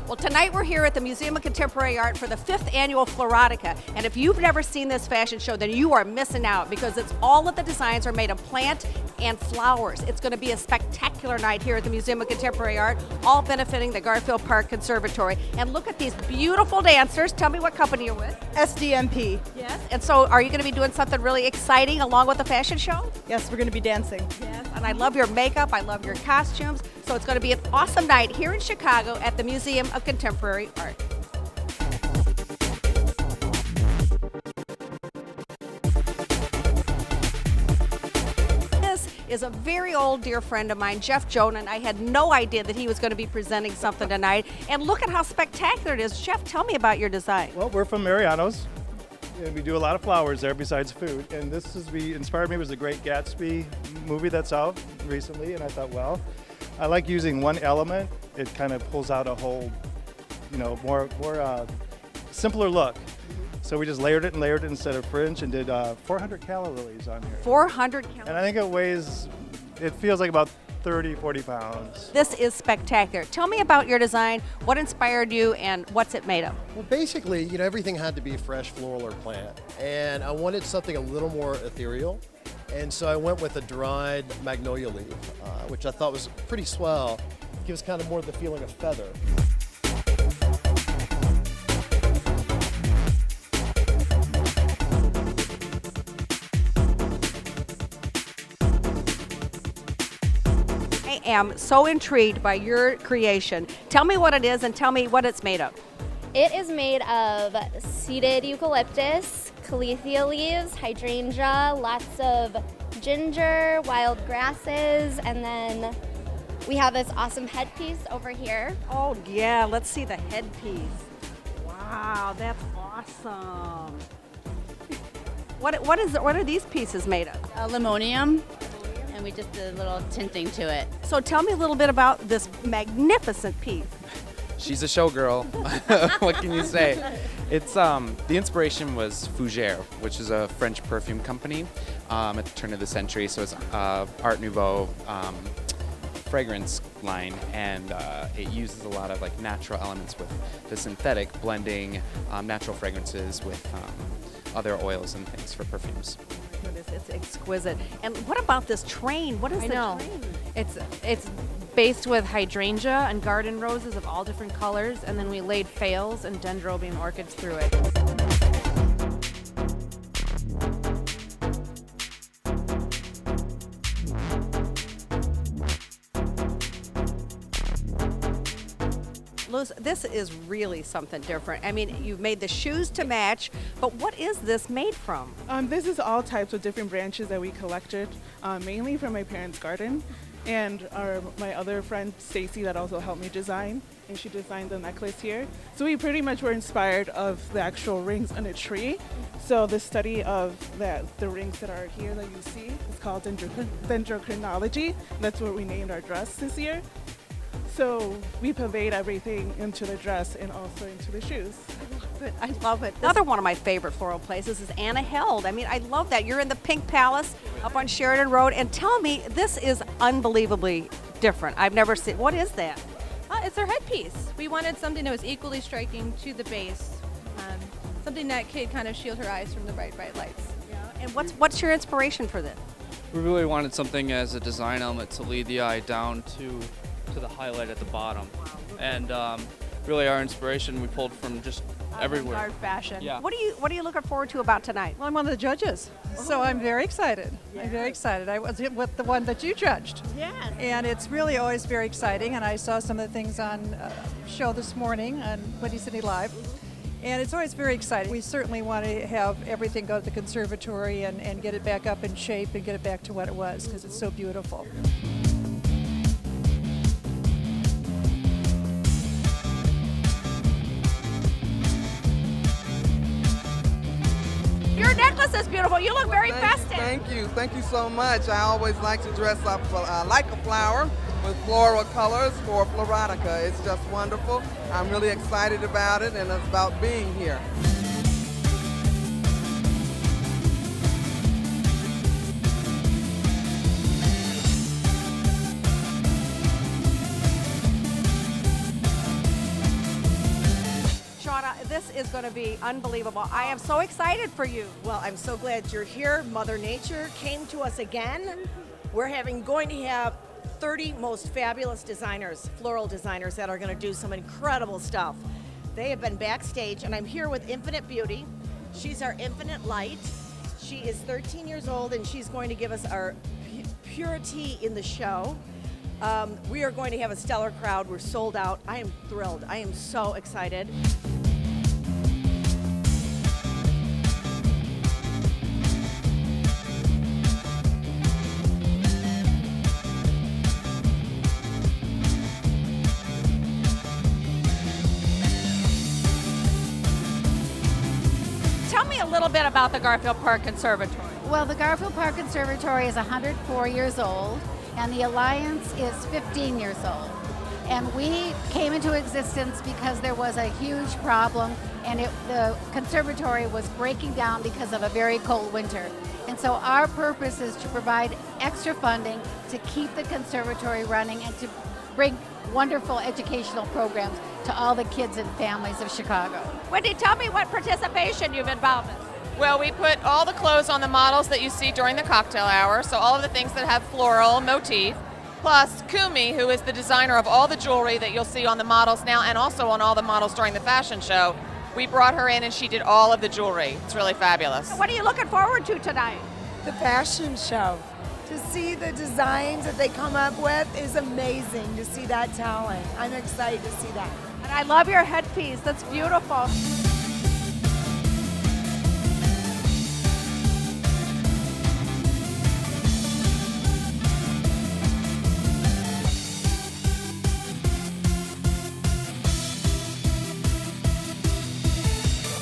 Well, tonight we're here at the Museum of Contemporary Art for the 5th annual Fleurotica. And if you've never seen this fashion show, then you are missing out because it's all of the designs are made of plant and flowers. It's going to be a spectacular night here at the Museum of Contemporary Art, all benefiting the Garfield Park Conservatory. And look at these beautiful dancers. Tell me what company you're with. SDMP. Yes. And so are you going to be doing something really exciting along with the fashion show? Yes, we're going to be dancing. Yes. And I love your makeup. I love your costumes. So it's going to be an awesome night here in Chicago at the Museum of Contemporary Art. This is a very old dear friend of mine, Jeff Jonan. I had no idea that he was going to be presenting something tonight. And look at how spectacular it is. Jeff, tell me about your design. Well, we're from Mariano's, and we do a lot of flowers there besides food. And this inspired me was the Great Gatsby movie that's out recently, and I thought, well, I like using one element. It kind of pulls out a whole, more simpler look. So we just layered it instead of fringe and did 400 calories on here. 400 calories. And I think it feels like about 30, 40 pounds. This is spectacular. Tell me about your design, what inspired you, and what's it made of? Well, basically, everything had to be fresh, floral, or plant. And I wanted something a little more ethereal. And so I went with a dried magnolia leaf, which I thought was pretty swell. Gives kind of more the feeling of feather. I am so intrigued by your creation. Tell me what it is and tell me what it's made of. It is made of seeded eucalyptus, caletheia leaves, hydrangea, lots of ginger, wild grasses, and then we have this awesome headpiece over here. Oh yeah, let's see the headpiece. Wow, that's awesome. What are these pieces made of? Aluminum, and we just did a little tinting to it. So tell me a little bit about this magnificent piece. She's a showgirl. What can you say? It's the inspiration was Fougère, which is a French perfume company at the turn of the century. So it's Art Nouveau fragrance line, and it uses a lot of natural elements with the synthetic, blending natural fragrances with other oils and things for perfumes. It's exquisite. And what about this train? What is the train? It's based with hydrangea and garden roses of all different colors, and then we laid phales and dendrobium orchids through it. Luz, this is really something different. I mean, you've made the shoes to match, but what is this made from? This is all types of different branches that we collected, mainly from my parents' garden. And my other friend, Stacy, that also helped me design, and she designed the necklace here. So we pretty much were inspired of the actual rings on a tree. So the study of the rings that are here that you see is called dendrochronology. That's what we named our dress this year. So we pervade everything into the dress and also into the shoes. I love it. Another one of my favorite floral places is Anna Held. I mean, I love that. You're in the Pink Palace up on Sheridan Road. And tell me, this is unbelievably different. I've never seen. What is that? It's our headpiece. We wanted something that was equally striking to the base. Something that could kind of shield her eyes from the bright, bright lights. Yeah. And what's your inspiration for this? We really wanted something as a design element to lead the eye down to the highlight at the bottom. And really our inspiration we pulled from just everywhere. Art fashion. Yeah. What are you looking forward to about tonight? Well, I'm one of the judges, so I'm very excited. Yes. I'm very excited. I was with the one that you judged. Yes. And it's really always very exciting, and I saw some of the things on show this morning on Windy City Live. And it's always very exciting. We certainly want to have everything go to the conservatory and get it back up in shape and get it back to what it was, because it's so beautiful. Your necklace is beautiful. You look very festive. Thank you so much. I always like to dress up like a flower with floral colors for Fleurotica. It's just wonderful. I'm really excited about it, and it's about being here. is going to be unbelievable. I am so excited for you. Well, I'm so glad you're here. Mother Nature came to us again. We're going to have 30 most fabulous designers, floral designers, that are going to do some incredible stuff. They have been backstage, and I'm here with Infinite Beauty. She's our infinite light. She is 13 years old, and she's going to give us our purity in the show. We are going to have a stellar crowd. We're sold out. I am thrilled. I am so excited. Tell me a little bit about the Garfield Park Conservatory. Well, the Garfield Park Conservatory is 104 years old, and the Alliance is 15 years old. And we came into existence because there was a huge problem, and the conservatory was breaking down because of a very cold winter. And so our purpose is to provide extra funding to keep the conservatory running and to bring wonderful educational programs to all the kids and families of Chicago. Wendy, tell me what participation you've involved in. Well, we put all the clothes on the models that you see during the cocktail hour, so all of the things that have floral motif, plus Kumi, who is the designer of all the jewelry that you'll see on the models now and also on all the models during the fashion show. We brought her in and she did all of the jewelry. It's really fabulous. What are you looking forward to tonight? The fashion show. To see the designs that they come up with is amazing, to see that talent. I'm excited to see that. And I love your headpiece. That's beautiful.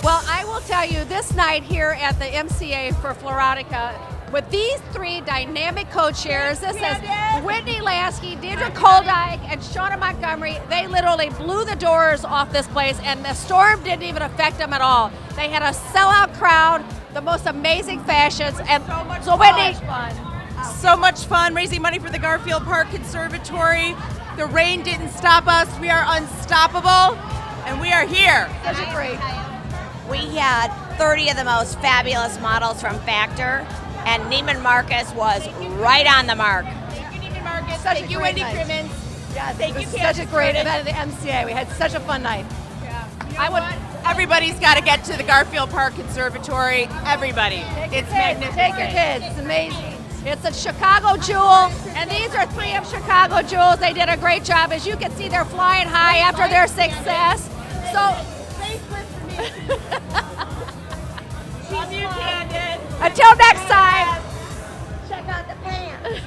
Well, I will tell you, this night here at the MCA for Fleurotica, with these three dynamic co-chairs, this is Whitney Lasky, Deirdre Koldyke, and Shauna Montgomery. They literally blew the doors off this place, and the storm didn't even affect them at all. They had a sellout crowd, the most amazing fashions, and so Whitney, so much fun raising money for the Garfield Park Conservatory. The rain didn't stop us. We are unstoppable, and we are here. Such a great. We had 30 of the most fabulous models from Factor, and Neiman Marcus was right on the mark. Thank you, Neiman Marcus. Such Thank a you, great Wendy night. Crimmins. Yes, Thank it you, was Candace. such a great event at the MCA. We had such a fun night. Everybody's got to get to the Garfield Park Conservatory. Everybody. It's magnificent. Take your kids. It's amazing. It's a Chicago jewel, and these are three of Chicago jewels. They did a great job. As you can see, they're flying high after their success. So, Love you, Candace. until next time. Check out the pants.